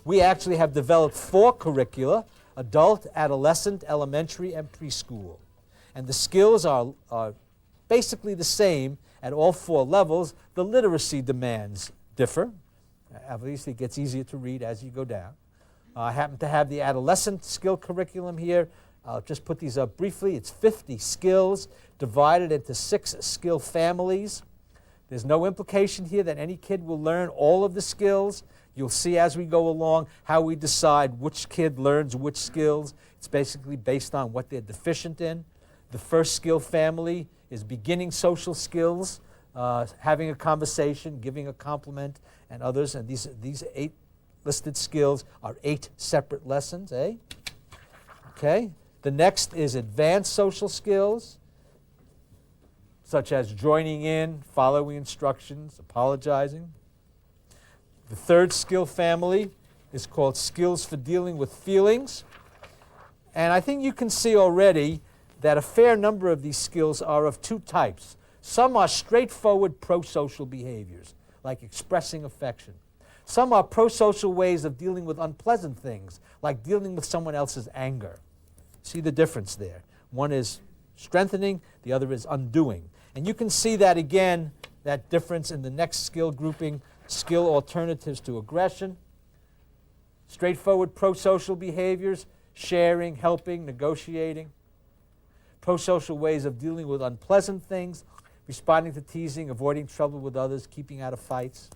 We actually have developed 4 curricula: adult, adolescent, elementary, and preschool. And the skills are basically the same at all 4 levels. The literacy demands differ. Obviously, it gets easier to read as you go down. I happen to have the adolescent skill curriculum here. I'll just put these up briefly. It's 50 skills divided into 6 skill families. There's no implication here that any kid will learn all of the skills. You'll see as we go along how we decide which kid learns which skills. It's basically based on what they're deficient in. The first skill family is beginning social skills, having a conversation, giving a compliment, and others. And these 8 listed skills are 8 separate lessons, eh? Okay. The next is advanced social skills, such as joining in, following instructions, apologizing. The third skill family is called skills for dealing with feelings. And I think you can see already that a fair number of these skills are of 2 types. Some are straightforward pro-social behaviors, like expressing affection. Some are pro-social ways of dealing with unpleasant things, like dealing with someone else's anger. See the difference there. One is strengthening, the other is undoing. And you can see that again, that difference in the next skill grouping, skill alternatives to aggression. Straightforward pro-social behaviors, sharing, helping, negotiating. Pro-social ways of dealing with unpleasant things, responding to teasing, avoiding trouble with others, keeping out of fights.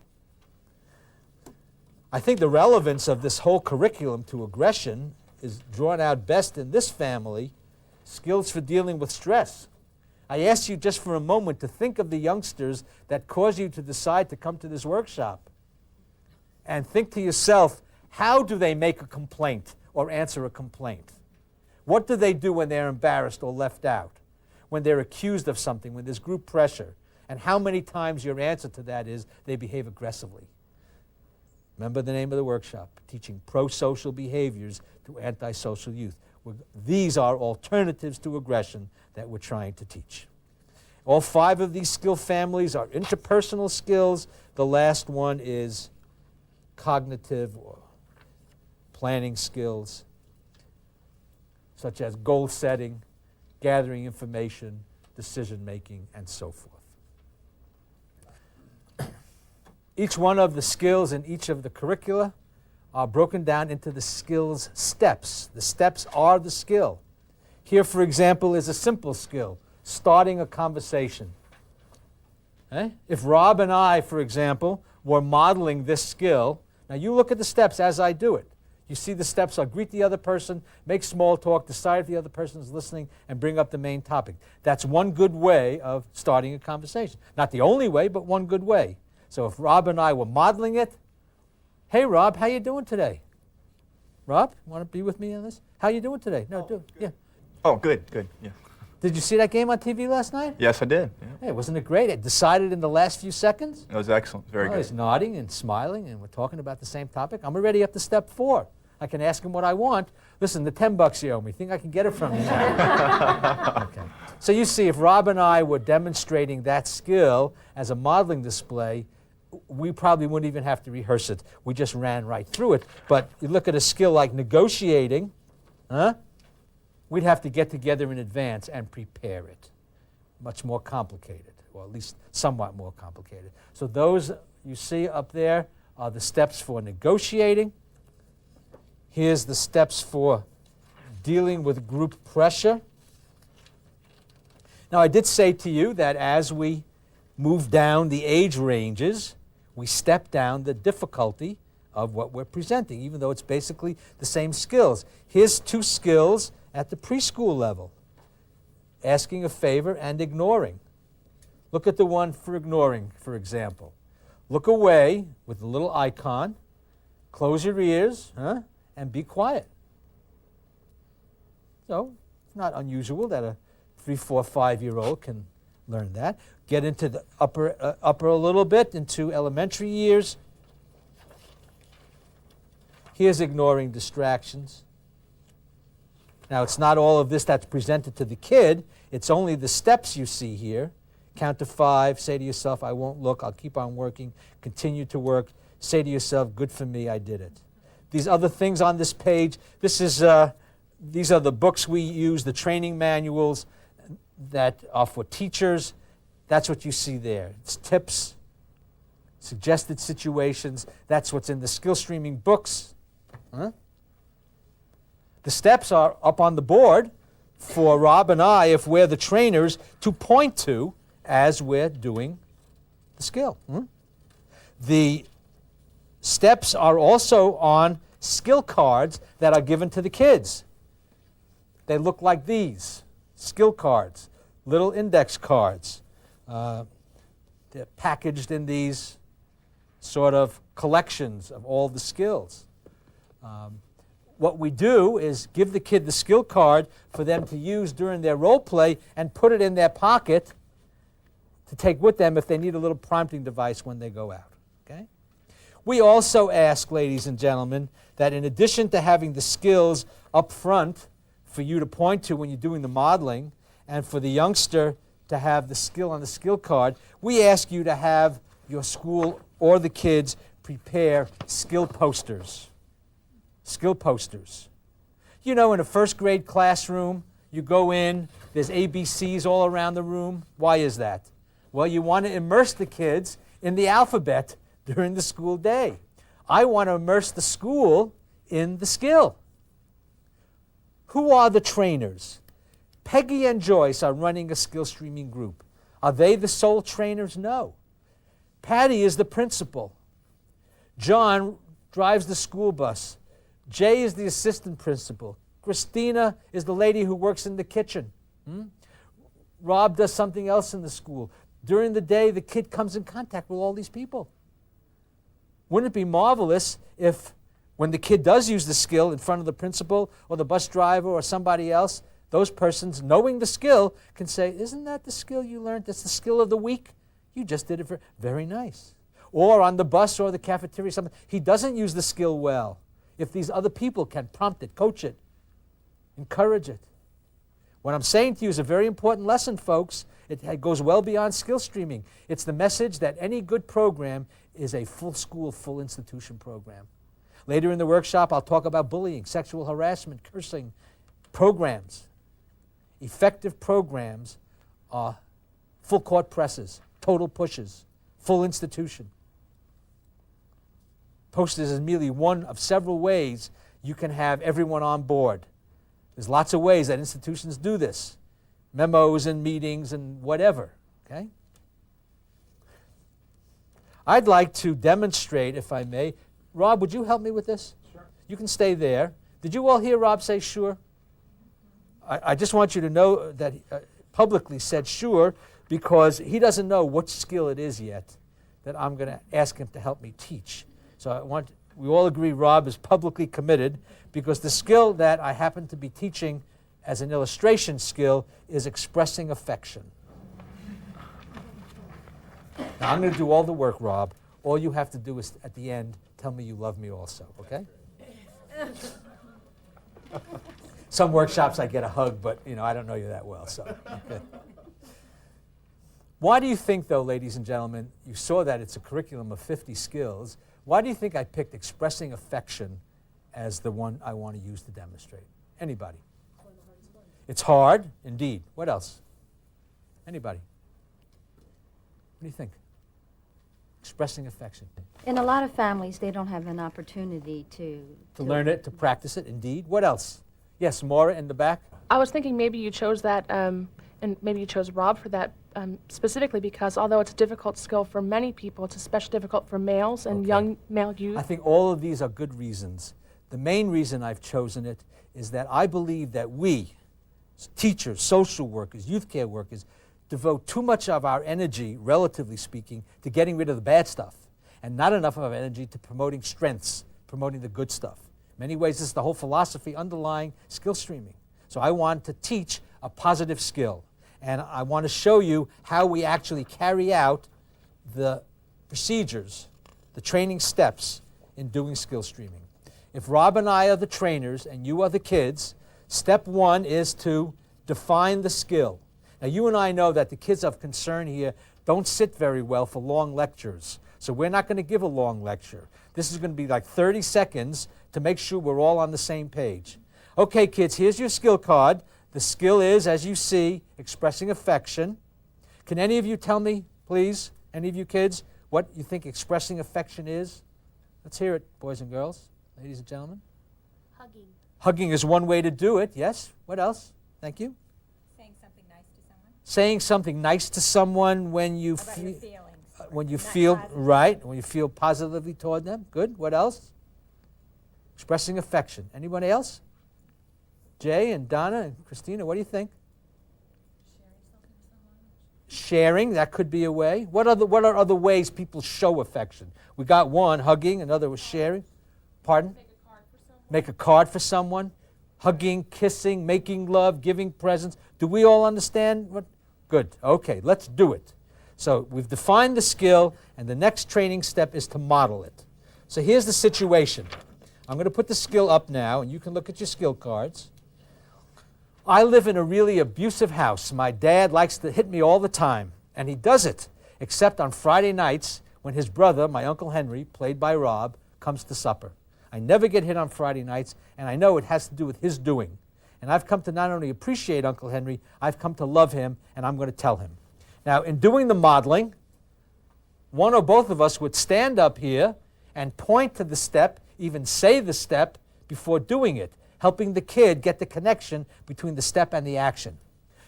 I think the relevance of this whole curriculum to aggression is drawn out best in this family, skills for dealing with stress. I ask you just for a moment to think of the youngsters that cause you to decide to come to this workshop. And think to yourself, how do they make a complaint or answer a complaint? What do they do when they're embarrassed or left out? When they're accused of something, when there's group pressure? And how many times your answer to that is they behave aggressively? Remember the name of the workshop, Teaching Pro-Social Behaviors to Antisocial Youth. These are alternatives to aggression that we're trying to teach. All 5 of these skill families are interpersonal skills. The last one is cognitive or planning skills, such as goal setting, gathering information, decision making, and so forth. Each one of the skills in each of the curricula are broken down into the skills steps. The steps are the skill. Here, for example, is a simple skill, starting a conversation. If Rob and I, for example, were modeling this skill, now you look at the steps as I do it. You see the steps are greet the other person, make small talk, decide if the other person is listening, and bring up the main topic. That's one good way of starting a conversation. Not the only way, but one good way. So if Rob and I were modeling it, hey Rob, how you doing today? Rob, want to be with me on this? How you doing today? No, yeah. Oh, good, yeah. Did you see that game on TV last night? Yes, I did. Yeah. Hey, wasn't it great? It decided in the last few seconds. It was excellent, very good. He's nodding and smiling, and we're talking about the same topic. I'm already up to step 4. I can ask him what I want. Listen, the $10 you owe me, think I can get it from you now? Okay. So you see, if Rob and I were demonstrating that skill as a modeling display, we probably wouldn't even have to rehearse it. We just ran right through it. But you look at a skill like negotiating, we'd have to get together in advance and prepare it. Much more complicated, or at least somewhat more complicated. So those you see up there are the steps for negotiating. Here's the steps for dealing with group pressure. Now, I did say to you that as we move down the age ranges, we step down the difficulty of what we're presenting, even though it's basically the same skills. Here's 2 skills at the preschool level, asking a favor and ignoring. Look at the one for ignoring, for example. Look away with the little icon, close your ears, and be quiet. So it's not unusual that a 3, 4, 5-year-old can learn that. Get into the upper a little bit, into elementary years. Here's ignoring distractions. Now, it's not all of this that's presented to the kid. It's only the steps you see here. Count to 5, say to yourself, I won't look, I'll keep on working, continue to work. Say to yourself, good for me, I did it. these other things on this page. These are the books we use, the training manuals that are for teachers. That's what you see there. It's tips, suggested situations. That's what's in the skill streaming books. Huh? The steps are up on the board for Rob and I, if we're the trainers, to point to as we're doing the skill. The steps are also on skill cards that are given to the kids. They look like these, skill cards, little index cards. They're packaged in these sort of collections of all the skills. What we do is give the kid the skill card for them to use during their role play and put it in their pocket to take with them if they need a little prompting device when they go out. Okay? We also ask, ladies and gentlemen, that in addition to having the skills up front for you to point to when you're doing the modeling and for the youngster to have the skill on the skill card, we ask you to have your school or the kids prepare skill posters. Skill posters. You know, in a first grade classroom, you go in, there's ABCs all around the room. Why is that? Well, you want to immerse the kids in the alphabet during the school day. I want to immerse the school in the skill. Who are the trainers? Peggy and Joyce are running a skill streaming group. Are they the sole trainers? No. Patty is the principal. John drives the school bus. Jay is the assistant principal. Christina is the lady who works in the kitchen. Rob does something else in the school. During the day, the kid comes in contact with all these people. Wouldn't it be marvelous if, when the kid does use the skill in front of the principal or the bus driver or somebody else, those persons, knowing the skill, can say, isn't that the skill you learned? That's the skill of the week? You just did it very nice. Or on the bus or the cafeteria, something. He doesn't use the skill well. If these other people can prompt it, coach it, encourage it. What I'm saying to you is a very important lesson, folks. It goes well beyond skill streaming. It's the message that any good program is a full school, full institution program. Later in the workshop, I'll talk about bullying, sexual harassment, cursing, programs. Effective programs are full court presses, total pushes, full institution. Posters is merely one of several ways you can have everyone on board. There's lots of ways that institutions do this. Memos and meetings and whatever, okay? I'd like to demonstrate, if I may. Rob, would you help me with this? Sure. You can stay there. Did you all hear Rob say sure? I just want you to know that he publicly said sure because he doesn't know which skill it is yet that I'm going to ask him to help me teach. So we all agree Rob is publicly committed because the skill that I happen to be teaching as an illustration skill is expressing affection. Now, I'm going to do all the work, Rob. All you have to do is, at the end, tell me you love me also, okay? Some workshops I get a hug, but, I don't know you that well, so. Okay. Why do you think, though, ladies and gentlemen, you saw that it's a curriculum of 50 skills. Why do you think I picked expressing affection as the one I want to use to demonstrate? Anybody? It's hard, indeed. What else? Anybody? What do you think? Expressing affection. In a lot of families, they don't have an opportunity to learn it, to practice it, indeed. What else? Yes, Maura in the back. I was thinking maybe you chose that, and maybe you chose Rob for that specifically because although it's a difficult skill for many people, it's especially difficult for males and young male youth. I think all of these are good reasons. The main reason I've chosen it is that I believe that we, teachers, social workers, youth care workers, devote too much of our energy, relatively speaking, to getting rid of the bad stuff, and not enough of our energy to promoting strengths, promoting the good stuff. In many ways, this is the whole philosophy underlying skill streaming. So I want to teach a positive skill, and I want to show you how we actually carry out the procedures, the training steps in doing skill streaming. If Rob and I are the trainers and you are the kids, step one is to define the skill. Now, you and I know that the kids of concern here don't sit very well for long lectures. So we're not going to give a long lecture. This is going to be like 30 seconds to make sure we're all on the same page. Okay, kids, here's your skill card. The skill is, as you see, expressing affection. Can any of you tell me, please, any of you kids, what you think expressing affection is? Let's hear it, boys and girls, ladies and gentlemen. Hugging. Hugging is one way to do it, yes. What else? Thank you. Saying something nice to someone. Saying something nice to someone when you About your feel, feelings. when you Not feel positive. right, when you feel positively toward them. Good. What else? Expressing affection. Anyone else? Jay and Donna and Christina, what do you think? Sharing, that could be a way. What are other ways people show affection? We got one, hugging. Another was sharing. Pardon? Make a card for someone. Hugging, kissing, making love, giving presents. Do we all understand what? Good. Okay, let's do it. So we've defined the skill, and the next training step is to model it. So here's the situation. I'm going to put the skill up now, and you can look at your skill cards. I live in a really abusive house. My dad likes to hit me all the time, and he does it, except on Friday nights when his brother, my Uncle Henry, played by Rob, comes to supper. I never get hit on Friday nights, and I know it has to do with his doing. And I've come to not only appreciate Uncle Henry, I've come to love him, and I'm going to tell him. Now, in doing the modeling, one or both of us would stand up here and point to the step, even say the step before doing it, helping the kid get the connection between the step and the action.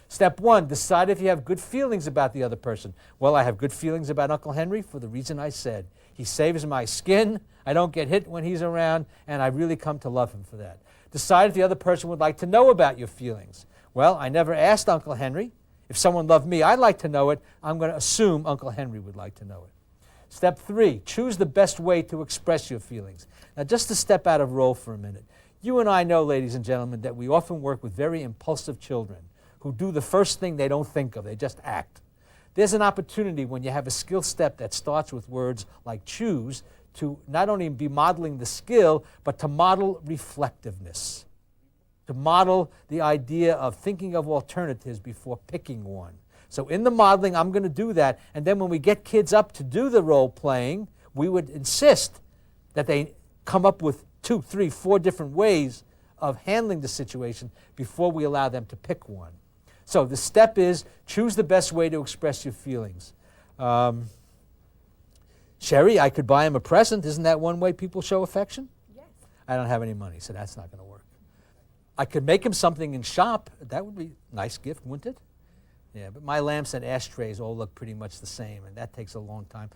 Step one, decide if you have good feelings about the other person. Well, I have good feelings about Uncle Henry for the reason I said. He saves my skin, I don't get hit when he's around, and I really come to love him for that. Decide if the other person would like to know about your feelings. Well, I never asked Uncle Henry. If someone loved me, I'd like to know it. I'm going to assume Uncle Henry would like to know it. Step three, choose the best way to express your feelings. Now, just to step out of role for a minute. You and I know, ladies and gentlemen, that we often work with very impulsive children who do the first thing they don't think of. They just act. There's an opportunity when you have a skill step that starts with words like choose to not only be modeling the skill, but to model reflectiveness, to model the idea of thinking of alternatives before picking one. So in the modeling, I'm going to do that. And then when we get kids up to do the role playing, we would insist that they come up with 2, 3, 4 different ways of handling the situation before we allow them to pick one. So the step is choose the best way to express your feelings. Sherry, I could buy him a present. Isn't that one way people show affection? Yes. I don't have any money, so that's not going to work. I could make him something and shop. That would be a nice gift, wouldn't it? Yeah, but my lamps and ashtrays all look pretty much the same, and that takes a long time.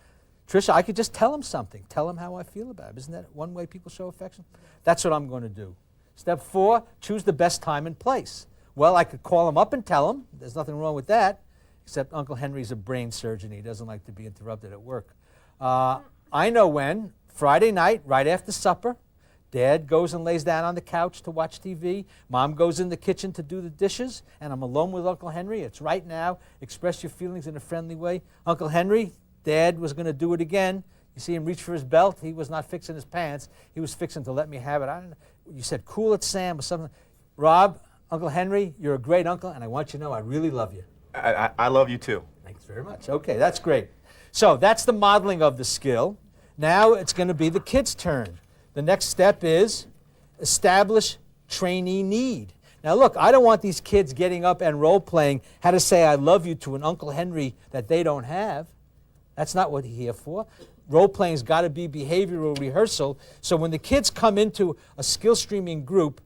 Tricia, I could just tell him something. Tell him how I feel about him. Isn't that one way people show affection? That's what I'm going to do. Step 4, choose the best time and place. Well, I could call him up and tell him. There's nothing wrong with that, except Uncle Henry's a brain surgeon. He doesn't like to be interrupted at work. I know when. Friday night, right after supper, Dad goes and lays down on the couch to watch TV. Mom goes in the kitchen to do the dishes, and I'm alone with Uncle Henry. It's right now. Express your feelings in a friendly way. Uncle Henry, Dad was going to do it again. You see him reach for his belt. He was not fixing his pants. He was fixing to let me have it. I don't know. You said, cool it, Sam, or something. Rob, Uncle Henry, you're a great uncle, and I want you to know I really love you. I love you too. Thanks very much. Okay, that's great. So that's the modeling of the skill. Now it's going to be the kid's turn. The next step is establish trainee need. Now look, I don't want these kids getting up and role-playing how to say I love you to an Uncle Henry that they don't have. That's not what he's here for. Role-playing's got to be behavioral rehearsal. So when the kids come into a skill streaming group,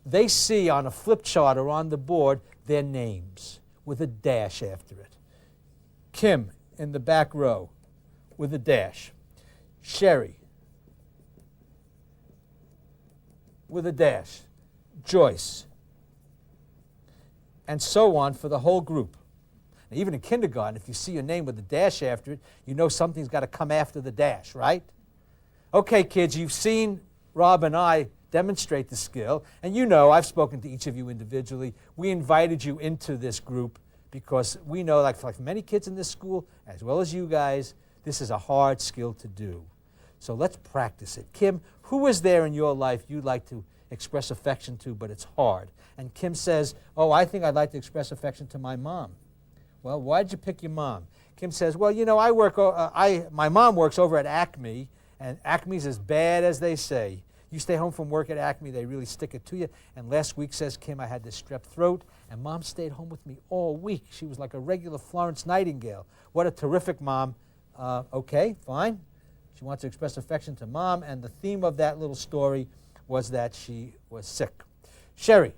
they see on a flip chart or on the board their names with a dash after it. Kim in the back row with a dash. Sherry with a dash. Joyce. And so on for the whole group. Now, even in kindergarten, if you see your name with a dash after it, you know something's got to come after the dash, right? Okay, kids, you've seen Rob and I demonstrate the skill, and you know, I've spoken to each of you individually. We invited you into this group because we know, like many kids in this school, as well as you guys, this is a hard skill to do. So let's practice it. Kim, who is there in your life you'd like to express affection to, but it's hard? And Kim says, oh, I think I'd like to express affection to my mom. Well, why did you pick your mom? Kim says, well, you know, my mom works over at Acme, and Acme's as bad as they say. You stay home from work at Acme, they really stick it to you. And last week, says Kim, I had this strep throat, and Mom stayed home with me all week. She was like a regular Florence Nightingale. What a terrific mom. Okay, fine. She wants to express affection to Mom, and the theme of that little story was that she was sick. Sherry,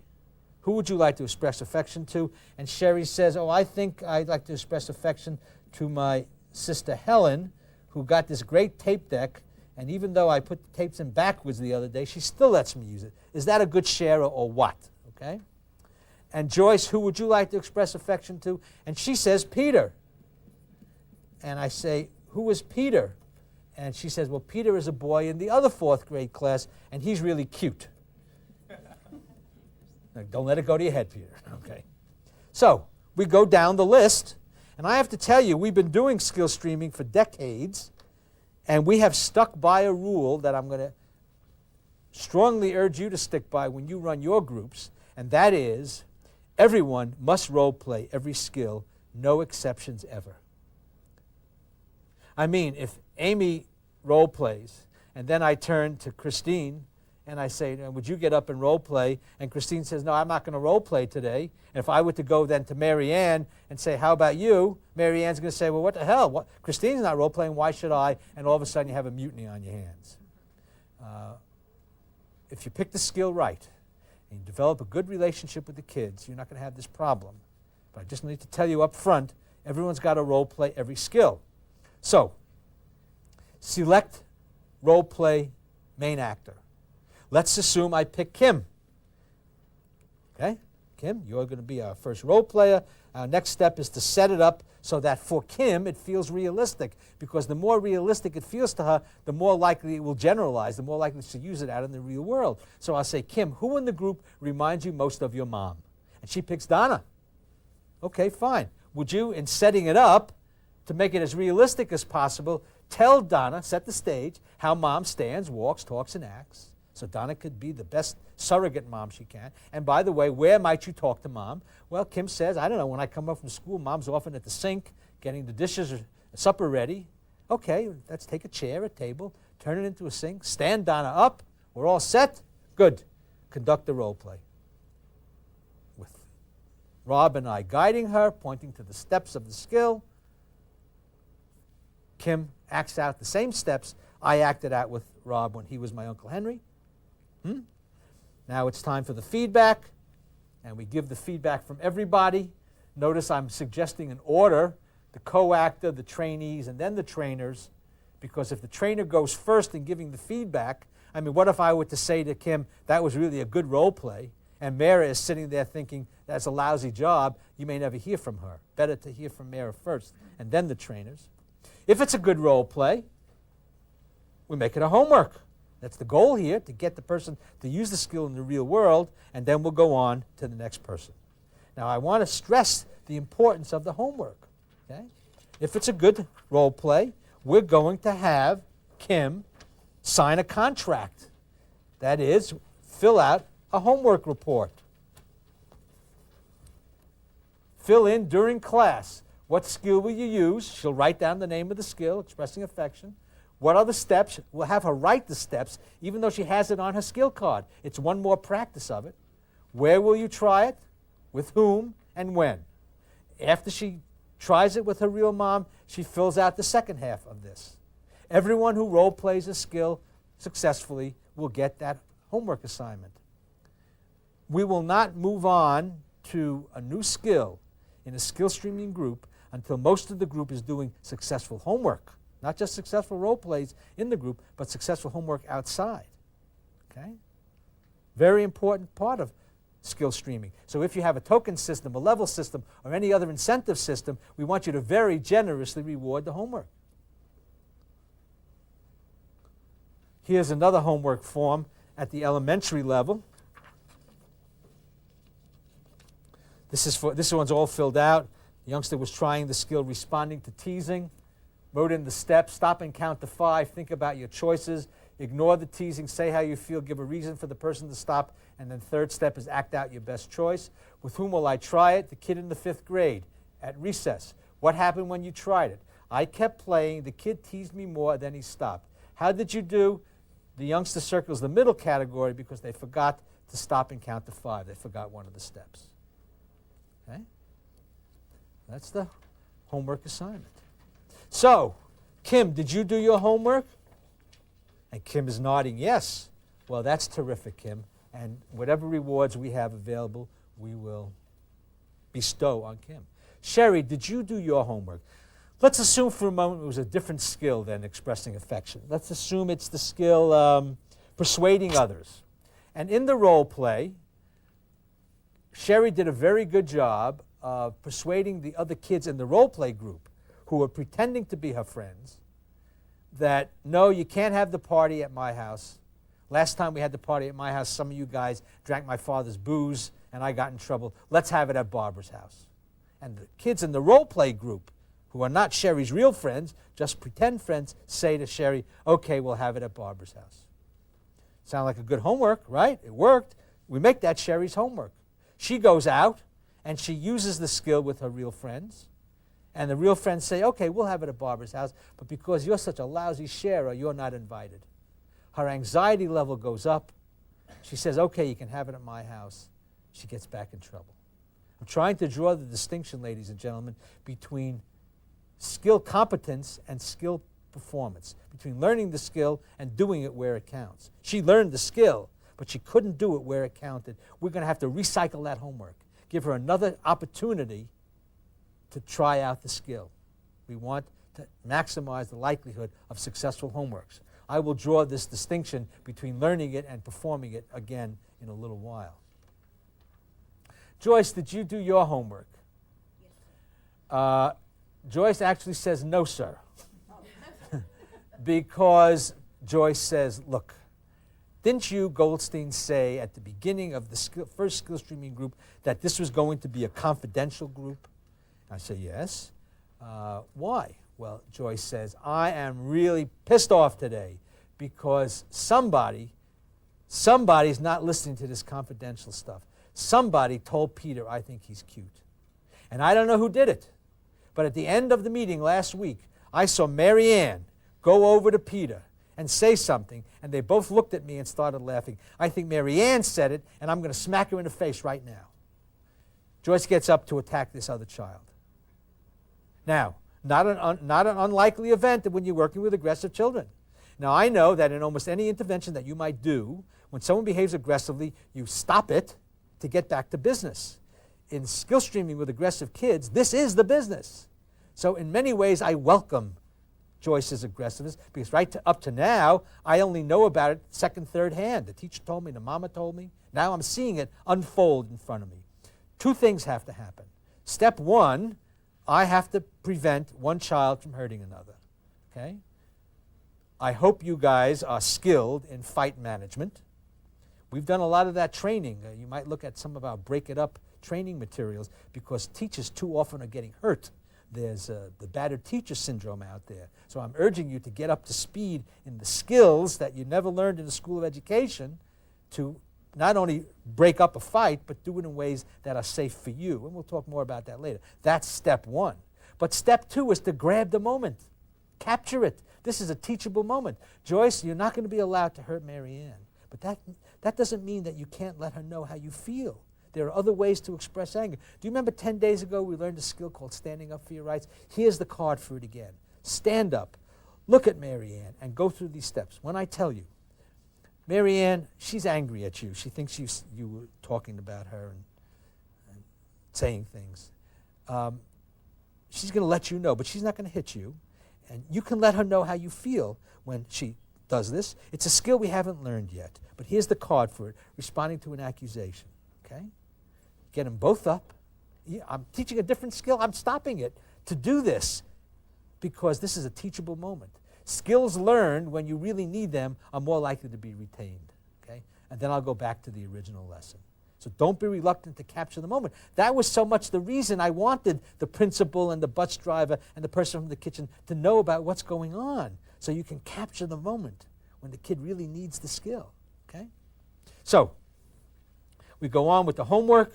who would you like to express affection to? And Sherry says, oh, I think I'd like to express affection to my sister Helen, who got this great tape deck, and even though I put the tapes in backwards the other day, she still lets me use it. Is that a good sharer or what? Okay. And Joyce, who would you like to express affection to? And she says, Peter. And I say, who is Peter? And she says, well, Peter is a boy in the other 4th grade class, and he's really cute. Now, don't let it go to your head, Peter. Okay. So we go down the list, and I have to tell you, we've been doing skill streaming for decades, and we have stuck by a rule that I'm going to strongly urge you to stick by when you run your groups, and that is everyone must role play every skill, no exceptions ever. I mean, if Amy role plays, and then I turn to Christine and I say, would you get up and role play? And Christine says, no, I'm not going to role play today. And if I were to go then to Mary Ann and say, how about you? Mary Ann's going to say, well, what the hell? What? Christine's not role playing, why should I? And all of a sudden you have a mutiny on your hands. If you pick the skill right and you develop a good relationship with the kids, you're not going to have this problem. But I just need to tell you up front, everyone's got to role play every skill. So, select role play main actor. Let's assume I pick Kim. Okay? Kim, you're going to be our first role player. Our next step is to set it up so that for Kim it feels realistic, because the more realistic it feels to her, the more likely it will generalize, the more likely she'll use it out in the real world. So I'll say, Kim, who in the group reminds you most of your mom? And she picks Donna. Okay, fine. Would you, in setting it up, to make it as realistic as possible, tell Donna, set the stage, how Mom stands, walks, talks, and acts. So Donna could be the best surrogate mom she can. And by the way, where might you talk to Mom? Well, Kim says, I don't know, when I come up from school, Mom's often at the sink, getting the dishes or supper ready. Okay, let's take a chair, a table, turn it into a sink, stand Donna up. We're all set? Good. Conduct the role play. With Rob and I guiding her, pointing to the steps of the skill. Kim acts out the same steps I acted out with Rob when he was my Uncle Henry. Now it's time for the feedback, and we give the feedback from everybody. Notice I'm suggesting an order, the co-actor, the trainees, and then the trainers, because if the trainer goes first in giving the feedback, I mean, what if I were to say to Kim, that was really a good role play, and Mara is sitting there thinking, that's a lousy job, you may never hear from her. Better to hear from Mara first, and then the trainers. If it's a good role play, we make it a homework. That's the goal here, to get the person to use the skill in the real world, and then we'll go on to the next person. Now, I want to stress the importance of the homework. Okay? If it's a good role play, we're going to have Kim sign a contract. That is, fill out a homework report. Fill in during class. What skill will you use? She'll write down the name of the skill, expressing affection. What are the steps? We'll have her write the steps, even though she has it on her skill card. It's one more practice of it. Where will you try it? With whom and when? After she tries it with her real mom, she fills out the second half of this. Everyone who role plays a skill successfully will get that homework assignment. We will not move on to a new skill in a skill streaming group until most of the group is doing successful homework. Not just successful role plays in the group, but successful homework outside. Okay? Very important part of skill streaming. So if you have a token system, a level system, or any other incentive system, we want you to very generously reward the homework. Here's another homework form at the elementary level. This one's all filled out. The youngster was trying the skill responding to teasing. Wrote in the steps, stop and count to 5, think about your choices, ignore the teasing, say how you feel, give a reason for the person to stop, and then third step is act out your best choice. With whom will I try it? The kid in the 5th grade at recess. What happened when you tried it? I kept playing. The kid teased me more, then he stopped. How did you do? The youngster circle is the middle category because they forgot to stop and count to 5. They forgot one of the steps. Okay? That's the homework assignment. So, Kim, did you do your homework? And Kim is nodding yes. Well, that's terrific, Kim. And whatever rewards we have available, we will bestow on Kim. Sherry, did you do your homework? Let's assume for a moment it was a different skill than expressing affection. Let's assume it's the skill persuading others. And in the role play, Sherry did a very good job of persuading the other kids in the role play group who were pretending to be her friends that, no, you can't have the party at my house. Last time we had the party at my house, some of you guys drank my father's booze and I got in trouble. Let's have it at Barbara's house. And the kids in the role play group, who are not Sherry's real friends, just pretend friends, say to Sherry, okay, we'll have it at Barbara's house. Sound like a good homework, right? It worked. We make that Sherry's homework. She goes out and she uses the skill with her real friends. And the real friends say, okay, we'll have it at Barbara's house, but because you're such a lousy sharer, you're not invited. Her anxiety level goes up. She says, okay, you can have it at my house. She gets back in trouble. I'm trying to draw the distinction, ladies and gentlemen, between skill competence and skill performance, between learning the skill and doing it where it counts. She learned the skill, but she couldn't do it where it counted. We're going to have to recycle that homework, give her another opportunity to try out the skill. We want to maximize the likelihood of successful homeworks. I will draw this distinction between learning it and performing it again in a little while. Joyce, did you do your homework? Yes. Joyce actually says no, sir. Because Joyce says, look, didn't you, Goldstein, say at the beginning of the first skill streaming group that this was going to be a confidential group? I say, yes. Why? Well, Joyce says, I am really pissed off today because somebody's not listening to this confidential stuff. Somebody told Peter, I think he's cute. And I don't know who did it. But at the end of the meeting last week, I saw Mary Ann go over to Peter and say something, and they both looked at me and started laughing. I think Mary Ann said it, and I'm going to smack her in the face right now. Joyce gets up to attack this other child. Now, not an unlikely event when you're working with aggressive children. Now, I know that in almost any intervention that you might do, when someone behaves aggressively, you stop it to get back to business. In skill streaming with aggressive kids, this is the business. So in many ways, I welcome Joyce's aggressiveness because up to now, I only know about it second, third hand. The teacher told me, the mama told me. Now I'm seeing it unfold in front of me. Two things have to happen. Step one, I have to prevent one child from hurting another. Okay? I hope you guys are skilled in fight management. We've done a lot of that training. You might look at some of our Break It Up training materials because teachers too often are getting hurt. There's the battered teacher syndrome out there. So I'm urging you to get up to speed in the skills that you never learned in the School of Education to not only break up a fight, but do it in ways that are safe for you. And we'll talk more about that later. That's step one. But step two is to grab the moment. Capture it. This is a teachable moment. Joyce, you're not going to be allowed to hurt Mary Ann. But that doesn't mean that you can't let her know how you feel. There are other ways to express anger. Do you remember 10 days ago we learned a skill called standing up for your rights? Here's the card for it again. Stand up. Look at Mary Ann and go through these steps. When I tell you, Mary Ann, she's angry at you. She thinks you were talking about her and saying things. She's going to let you know, but she's not going to hit you. And you can let her know how you feel when she does this. It's a skill we haven't learned yet. But here's the card for it, responding to an accusation. Okay? Get them both up. Yeah, I'm teaching a different skill. I'm stopping it to do this because this is a teachable moment. Skills learned when you really need them are more likely to be retained. Okay? And then I'll go back to the original lesson. So don't be reluctant to capture the moment. That was so much the reason I wanted the principal and the bus driver and the person from the kitchen to know about what's going on so you can capture the moment when the kid really needs the skill. Okay? So we go on with the homework.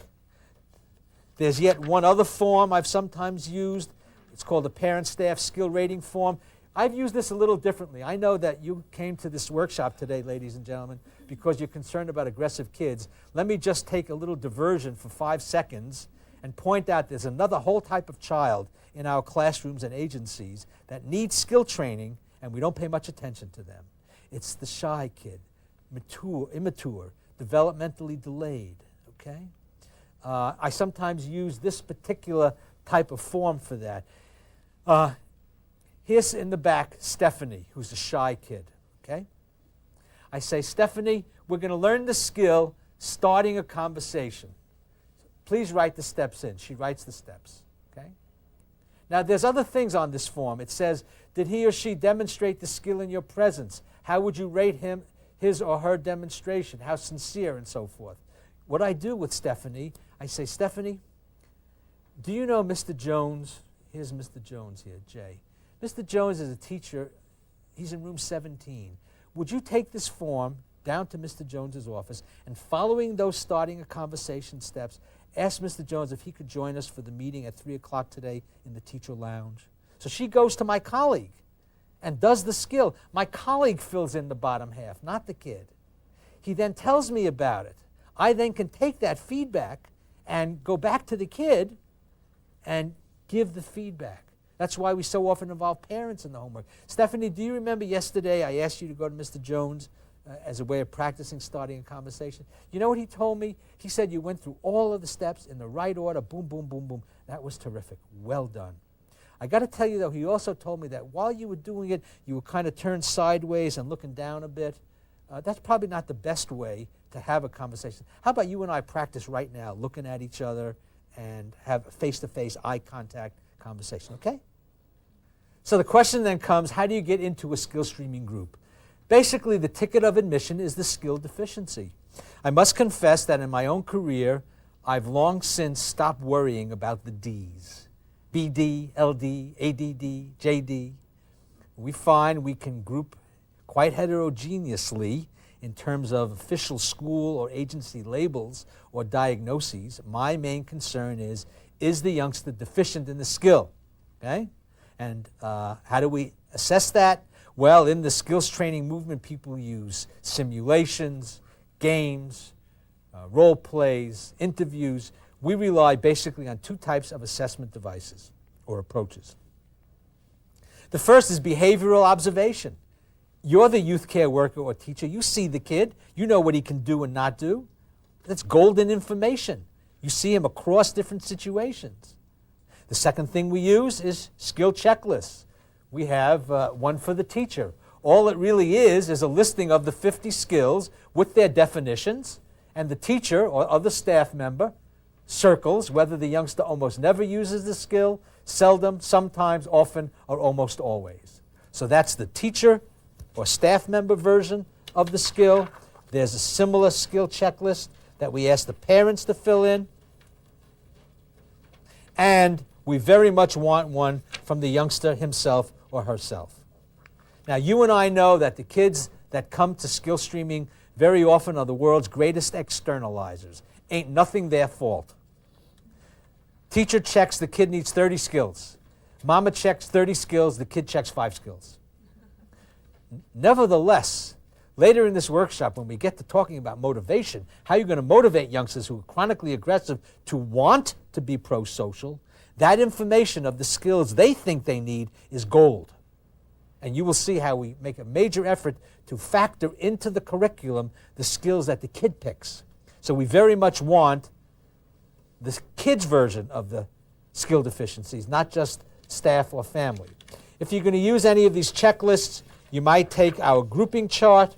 There's yet one other form I've sometimes used. It's called a parent-staff skill rating form. I've used this a little differently. I know that you came to this workshop today, ladies and gentlemen, because you're concerned about aggressive kids. Let me just take a little diversion for 5 seconds and point out there's another whole type of child in our classrooms and agencies that needs skill training, and we don't pay much attention to them. It's the shy kid, immature, developmentally delayed, okay? I sometimes use this particular type of form for that. Here's in the back Stephanie, who's a shy kid, okay? I say, Stephanie, we're going to learn the skill starting a conversation. Please write the steps in. She writes the steps, okay? Now, there's other things on this form. It says, did he or she demonstrate the skill in your presence? How would you rate him, his or her demonstration? How sincere, and so forth. What I do with Stephanie, I say, Stephanie, do you know Mr. Jones? Here's Mr. Jones here, Jay. Mr. Jones is a teacher. He's in room 17. Would you take this form down to Mr. Jones's office and, following those starting a conversation steps, ask Mr. Jones if he could join us for the meeting at 3 o'clock today in the teacher lounge? So she goes to my colleague and does the skill. My colleague fills in the bottom half, not the kid. He then tells me about it. I then can take that feedback and go back to the kid and give the feedback. That's why we so often involve parents in the homework. Stephanie, do you remember yesterday I asked you to go to Mr. Jones as a way of practicing starting a conversation? You know what he told me? He said you went through all of the steps in the right order, boom, boom, boom, boom. That was terrific. Well done. I got to tell you, though, he also told me that while you were doing it, you were kind of turned sideways and looking down a bit. That's probably not the best way to have a conversation. How about you and I practice right now, looking at each other and have a face-to-face, eye contact conversation, okay? So the question then comes, how do you get into a skill streaming group? Basically, the ticket of admission is the skill deficiency. I must confess that in my own career, I've long since stopped worrying about the Ds. BD, LD, ADD, JD. We find we can group quite heterogeneously in terms of official school or agency labels or diagnoses. My main concern is the youngster deficient in the skill? Okay? And how do we assess that? Well, in the skills training movement, people use simulations, games, role plays, interviews. We rely basically on 2 types of assessment devices or approaches. The first is behavioral observation. You're the youth care worker or teacher. You see the kid. You know what he can do and not do. That's golden information. You see him across different situations. The second thing we use is skill checklists. We have one for the teacher. All it really is a listing of the 50 skills with their definitions, and the teacher or other staff member circles whether the youngster almost never uses the skill, seldom, sometimes, often, or almost always. So that's the teacher or staff member version of the skill. There's a similar skill checklist that we ask the parents to fill in. And we very much want one from the youngster himself or herself. Now, you and I know that the kids that come to skill streaming very often are the world's greatest externalizers. Ain't nothing their fault. Teacher checks the kid needs 30 skills. Mama checks 30 skills, the kid checks 5 skills. Nevertheless, later in this workshop, when we get to talking about motivation, how you're going to motivate youngsters who are chronically aggressive to want to be pro-social, that information of the skills they think they need is gold. And you will see how we make a major effort to factor into the curriculum the skills that the kid picks. So we very much want the kid's version of the skill deficiencies, not just staff or family. If you're going to use any of these checklists, you might take our grouping chart.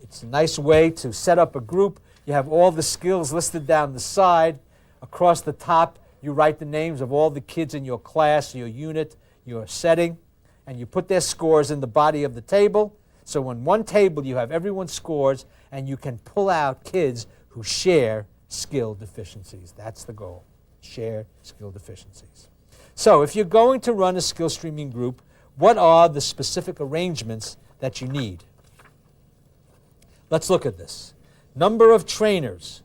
It's a nice way to set up a group. You have all the skills listed down the side. Across the top, you write the names of all the kids in your class, your unit, your setting, and you put their scores in the body of the table. So on one table, you have everyone's scores, and you can pull out kids who share skill deficiencies. That's the goal, share skill deficiencies. So if you're going to run a skill streaming group, what are the specific arrangements that you need? Let's look at this. Number of trainers,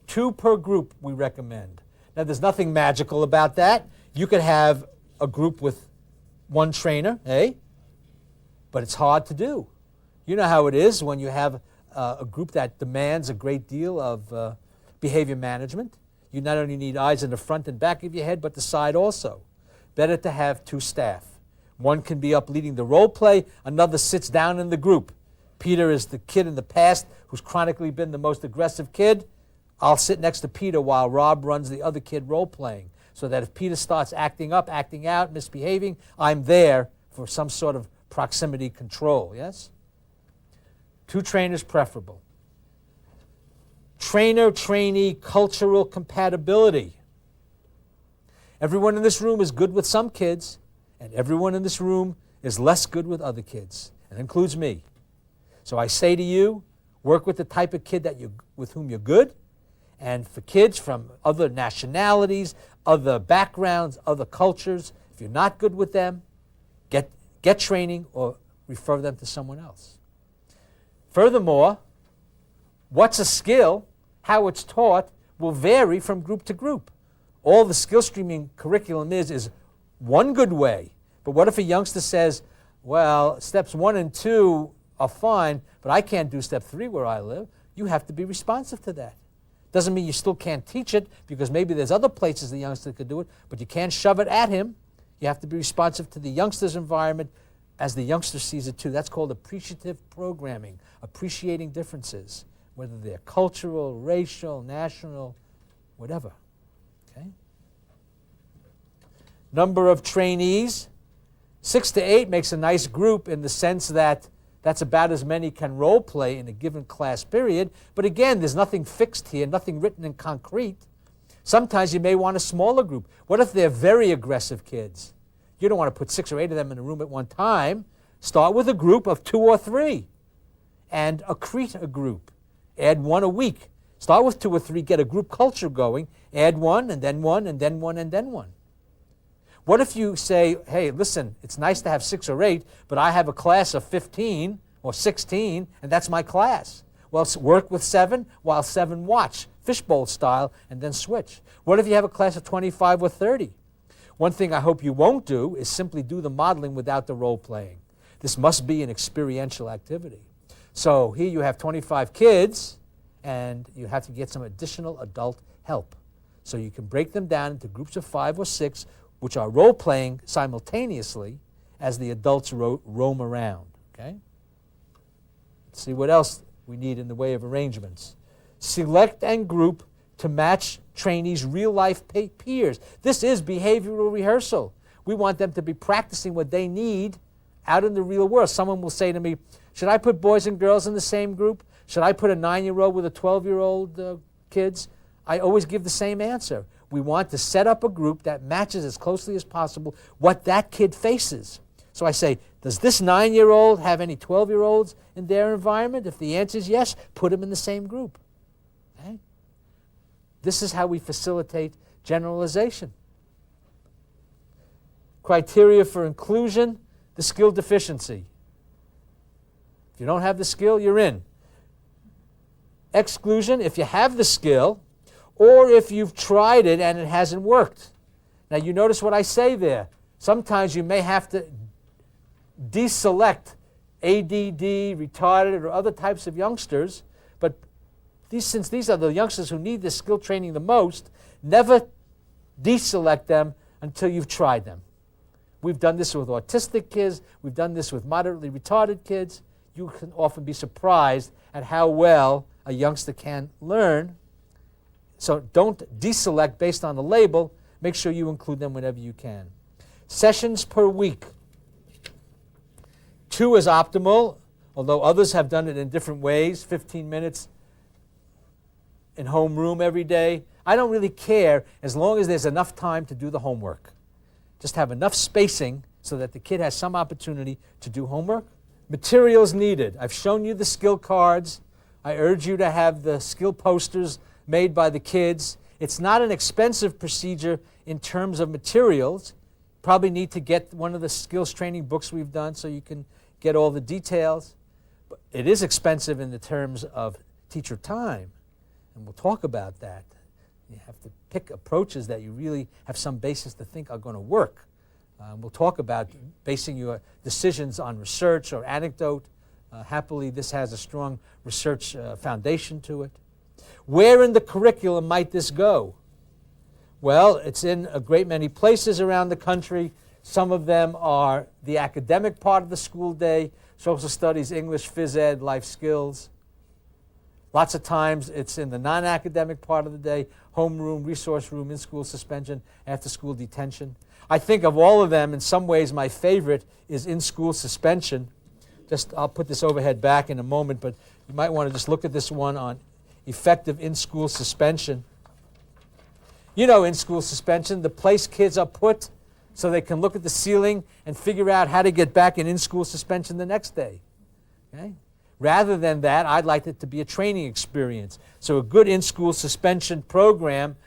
2 per group we recommend. Now, there's nothing magical about that. You could have a group with one trainer, eh? But it's hard to do. You know how it is when you have a group that demands a great deal of behavior management. You not only need eyes in the front and back of your head, but the side also. Better to have two staff. One can be up leading the role play, another sits down in the group. Peter is the kid in the past who's chronically been the most aggressive kid. I'll sit next to Peter while Rob runs the other kid role playing, so that if Peter starts acting up, acting out, misbehaving, I'm there for some sort of proximity control, yes? Two trainers preferable. Trainer-trainee cultural compatibility. Everyone in this room is good with some kids, and everyone in this room is less good with other kids. It includes me. So I say to you, work with the type of kid with whom you're good, and for kids from other nationalities, other backgrounds, other cultures, if you're not good with them, get training or refer them to someone else. Furthermore, what's a skill, how it's taught, will vary from group to group. All the skill streaming curriculum is one good way. But what if a youngster says, well, steps 1 and 2 are fine, but I can't do step 3 where I live? You have to be responsive to that. Doesn't mean you still can't teach it, because maybe there's other places the youngster could do it, but you can't shove it at him. You have to be responsive to the youngster's environment as the youngster sees it too. That's called appreciative programming, appreciating differences, whether they're cultural, racial, national, whatever. Okay? Number of trainees, 6 to 8 makes a nice group in the sense that that's about as many can role play in a given class period. But again, there's nothing fixed here, nothing written in concrete. Sometimes you may want a smaller group. What if they're very aggressive kids? You don't want to put 6 or 8 of them in a room at one time. Start with a group of 2 or 3 and accrete a group. Add 1 a week. Start with 2 or 3, get a group culture going. Add 1 and then 1 and then 1 and then 1. What if you say, hey, listen, it's nice to have 6 or 8, but I have a class of 15 or 16, and that's my class. Well, work with 7 while 7 watch, fishbowl style, and then switch. What if you have a class of 25 or 30? One thing I hope you won't do is simply do the modeling without the role playing. This must be an experiential activity. So here you have 25 kids, and you have to get some additional adult help. So you can break them down into groups of 5 or 6, which are role-playing simultaneously as the adults roam around. Okay? Let's see what else we need in the way of arrangements. Select and group to match trainees' real-life peers. This is behavioral rehearsal. We want them to be practicing what they need out in the real world. Someone will say to me, should I put boys and girls in the same group? Should I put a 9-year-old with a 12-year-old kids? I always give the same answer. We want to set up a group that matches as closely as possible what that kid faces. So I say, does this 9-year-old have any 12-year-olds in their environment? If the answer is yes, put them in the same group. Okay? This is how we facilitate generalization. Criteria for inclusion, the skill deficiency. If you don't have the skill, you're in. Exclusion, if you have the skill, or if you've tried it and it hasn't worked. Now you notice what I say there. Sometimes you may have to deselect ADD, retarded, or other types of youngsters, but since these are the youngsters who need this skill training the most, never deselect them until you've tried them. We've done this with autistic kids. We've done this with moderately retarded kids. You can often be surprised at how well a youngster can learn. So don't deselect based on the label. Make sure you include them whenever you can. Sessions per week. 2 is optimal, although others have done it in different ways. 15 minutes in homeroom every day. I don't really care as long as there's enough time to do the homework. Just have enough spacing so that the kid has some opportunity to do homework. Materials needed. I've shown you the skill cards. I urge you to have the skill posters made by the kids. It's not an expensive procedure in terms of materials. Probably need to get one of the skills training books we've done so you can get all the details. But it is expensive in the terms of teacher time, and we'll talk about that. You have to pick approaches that you really have some basis to think are going to work. We'll talk about basing your decisions on research or anecdote. Happily, this has a strong research foundation to it. Where in the curriculum might this go? Well, it's in a great many places around the country. Some of them are the academic part of the school day, social studies, English, phys ed, life skills. Lots of times it's in the non-academic part of the day, homeroom, resource room, in-school suspension, after-school detention. I think of all of them, in some ways my favorite is in-school suspension. I'll put this overhead back in a moment, but you might want to just look at this one on effective in-school suspension. You know in-school suspension, the place kids are put so they can look at the ceiling and figure out how to get back in in-school suspension the next day. Okay? Rather than that, I'd like it to be a training experience. So a good in-school suspension program,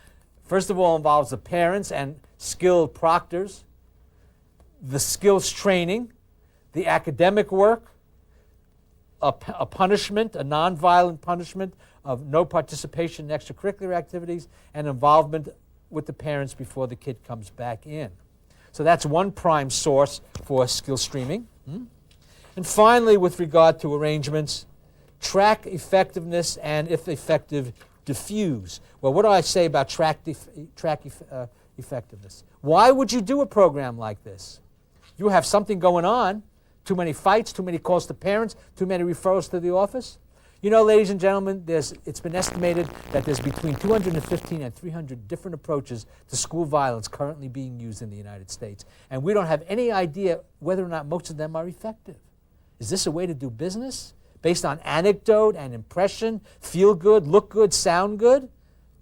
first of all, involves the parents and skilled proctors, the skills training, the academic work, a punishment, a nonviolent punishment of no participation in extracurricular activities, and involvement with the parents before the kid comes back in. So that's one prime source for skill streaming. And finally, with regard to arrangements, track effectiveness and, if effective, diffuse. Well, what do I say about track effectiveness? Why would you do a program like this? You have something going on, too many fights, too many calls to parents, too many referrals to the office. You know, ladies and gentlemen, it's been estimated that there's between 215 and 300 different approaches to school violence currently being used in the United States. And we don't have any idea whether or not most of them are effective. Is this a way to do business based on anecdote and impression, feel good, look good, sound good?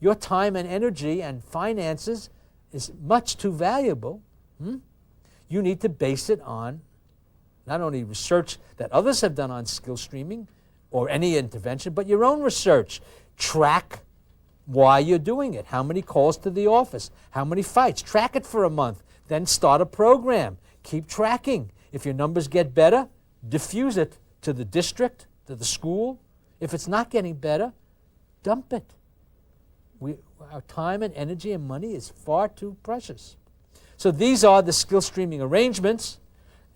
Your time and energy and finances is much too valuable. You need to base it on not only research that others have done on skill streaming or any intervention, but your own research. Track why you're doing it. How many calls to the office? How many fights? Track it for a month. Then start a program. Keep tracking. If your numbers get better, diffuse it to the district, to the school. If it's not getting better, dump it. Our time and energy and money is far too precious. So these are the skill streaming arrangements,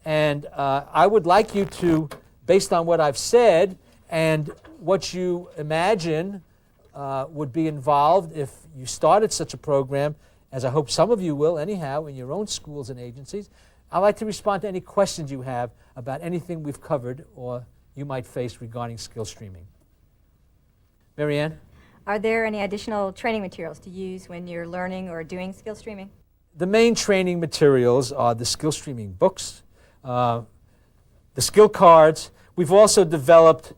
and I would like you to, based on what I've said and what you imagine would be involved if you started such a program, as I hope some of you will anyhow in your own schools and agencies, I'd like to respond to any questions you have about anything we've covered or you might face regarding skill streaming. Mary Ann? Are there any additional training materials to use when you're learning or doing skill streaming? The main training materials are the skill streaming books, the skill cards. We've also developed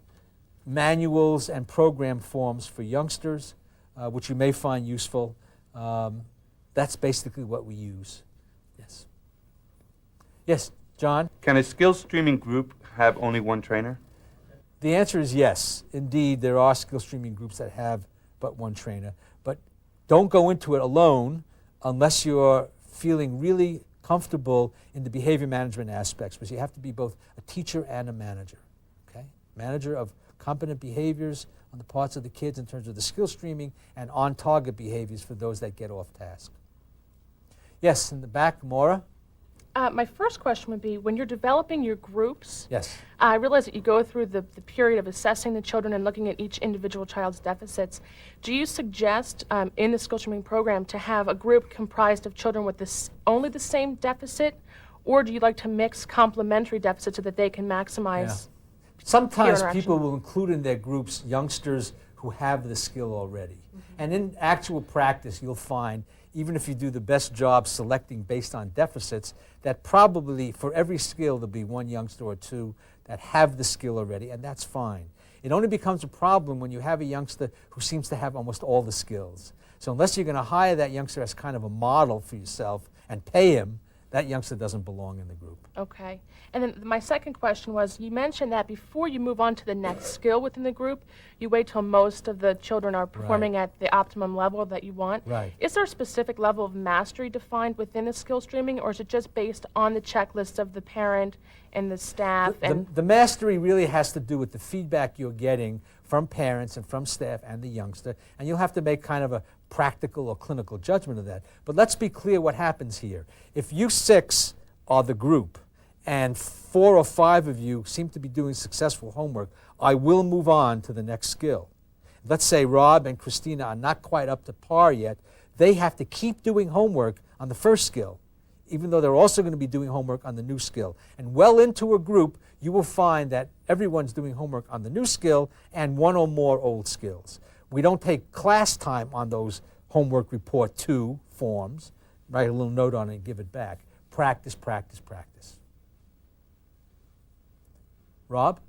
manuals and program forms for youngsters, which you may find useful. That's basically what we use. Yes. Yes, John? Can a skill streaming group have only one trainer? The answer is yes. Indeed, there are skill streaming groups that have but one trainer. But don't go into it alone unless you're feeling really comfortable in the behavior management aspects, because you have to be both a teacher and a manager. Okay? Manager of competent behaviors on the parts of the kids in terms of the skill streaming and on-target behaviors for those that get off task. Yes, in the back, Maura? My first question would be, when you're developing your groups, Yes. I realize that you go through the period of assessing the children and looking at each individual child's deficits. Do you suggest in the skill streaming program to have a group comprised of children with only the same deficit, or do you like to mix complementary deficits so that they can maximize? Sometimes interaction. people will include in their groups youngsters who have the skill already. And in actual practice, you'll find, even if you do the best job selecting based on deficits, that probably for every skill there'll be one youngster or two that have the skill already, and that's fine. It only becomes a problem when you have a youngster who seems to have almost all the skills. So unless you're going to hire that youngster as kind of a model for yourself and pay him, that youngster doesn't belong in the group. Okay. And then my second question was, you mentioned that before you move on to the next skill within the group, you wait till most of the children are performing at the optimum level that you want. Right. Is there a specific level of mastery defined within the skill streaming, or is it just based on the checklist of the parent and the staff? The mastery really has to do with the feedback you're getting from parents and from staff and the youngster, and you'll have to make kind of a practical or clinical judgment of that. But let's be clear what happens here. If you 6 are the group and 4 or 5 of you seem to be doing successful homework, I will move on to the next skill. Let's say Rob and Christina are not quite up to par yet. They have to keep doing homework on the first skill, even though they're also going to be doing homework on the new skill. And well into a group, you will find that everyone's doing homework on the new skill and 1 or more old skills. We don't take class time on those homework report 2 forms, write a little note on it and give it back. Practice, practice, practice. Rob?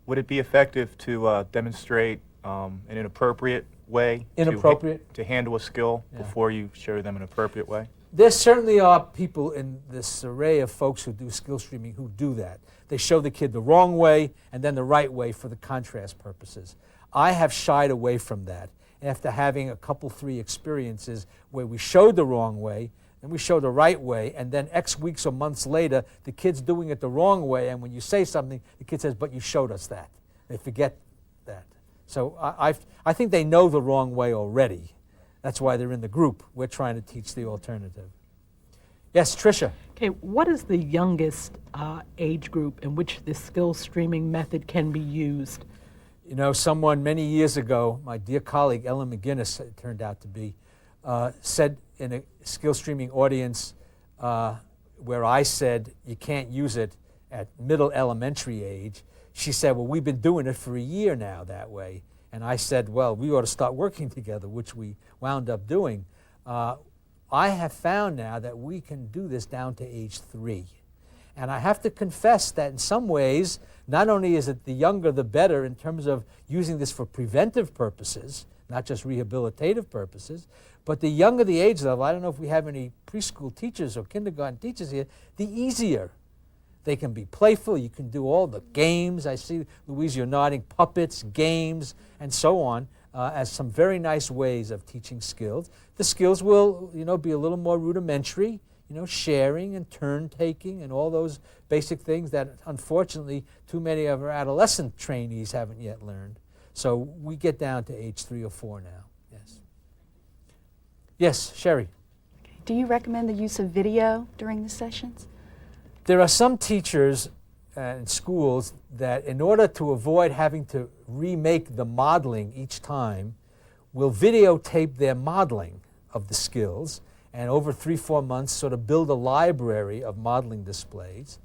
Would it be effective to demonstrate an inappropriate way Inappropriate? to handle a skill Yeah. before you show them an appropriate way? There certainly are people in this array of folks who do skill streaming who do that. They show the kid the wrong way and then the right way for the contrast purposes. I have shied away from that after having a couple, 3 experiences where we showed the wrong way, and we showed the right way, and then X weeks or months later, the kid's doing it the wrong way, and when you say something, the kid says, but you showed us that. They forget that. So I think they know the wrong way already. That's why they're in the group. We're trying to teach the alternative. Yes, Tricia. Okay, what is the youngest age group in which this skill streaming method can be used? You know, someone many years ago, my dear colleague Ellen McGinnis, it turned out to be, said in a skill streaming audience where I said you can't use it at middle elementary age, she said, well, we've been doing it for a year now that way. And I said, well, we ought to start working together, which we wound up doing. I have found now that we can do this down to age 3. And I have to confess that in some ways, not only is it the younger the better in terms of using this for preventive purposes, not just rehabilitative purposes, but the younger the age level, I don't know if we have any preschool teachers or kindergarten teachers here, the easier. They can be playful, you can do all the games. I see, Louise, you're nodding, puppets, games, and so on, as some very nice ways of teaching skills. The skills will, be a little more rudimentary, sharing and turn-taking and all those basic things that, unfortunately, too many of our adolescent trainees haven't yet learned. So we get down to age 3 or 4 now, yes. Yes, Sherry. Do you recommend the use of video during the sessions? There are some teachers in schools that, in order to avoid having to remake the modeling each time, will videotape their modeling of the skills and over 3-4 months sort of build a library of modeling displays.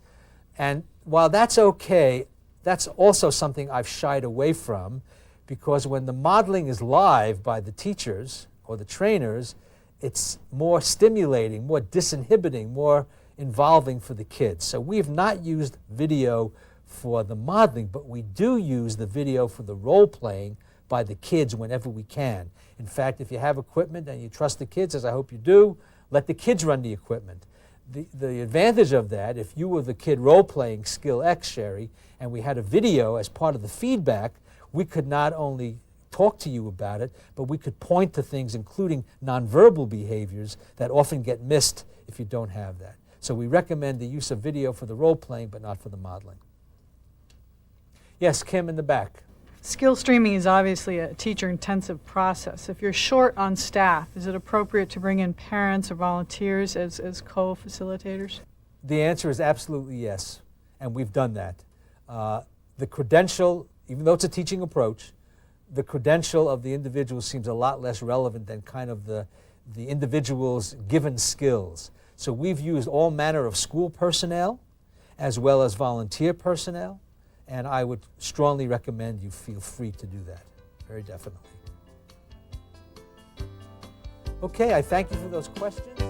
And while that's okay, that's also something I've shied away from, because when the modeling is live by the teachers or the trainers, it's more stimulating, more disinhibiting, more involving for the kids. So we have not used video for the modeling, but we do use the video for the role playing by the kids whenever we can. In fact, if you have equipment and you trust the kids, as I hope you do, let the kids run the equipment. The advantage of that, if you were the kid role playing skill X, Sherry, and we had a video as part of the feedback, we could not only talk to you about it, but we could point to things, including nonverbal behaviors that often get missed if you don't have that. So we recommend the use of video for the role playing, but not for the modeling. Yes, Kim in the back. Skill streaming is obviously a teacher-intensive process. If you're short on staff, is it appropriate to bring in parents or volunteers as co-facilitators? The answer is absolutely yes, and we've done that. The credential, even though it's a teaching approach, the credential of the individual seems a lot less relevant than kind of the individual's given skills. So we've used all manner of school personnel as well as volunteer personnel, and I would strongly recommend you feel free to do that, very definitely. Okay, I thank you for those questions.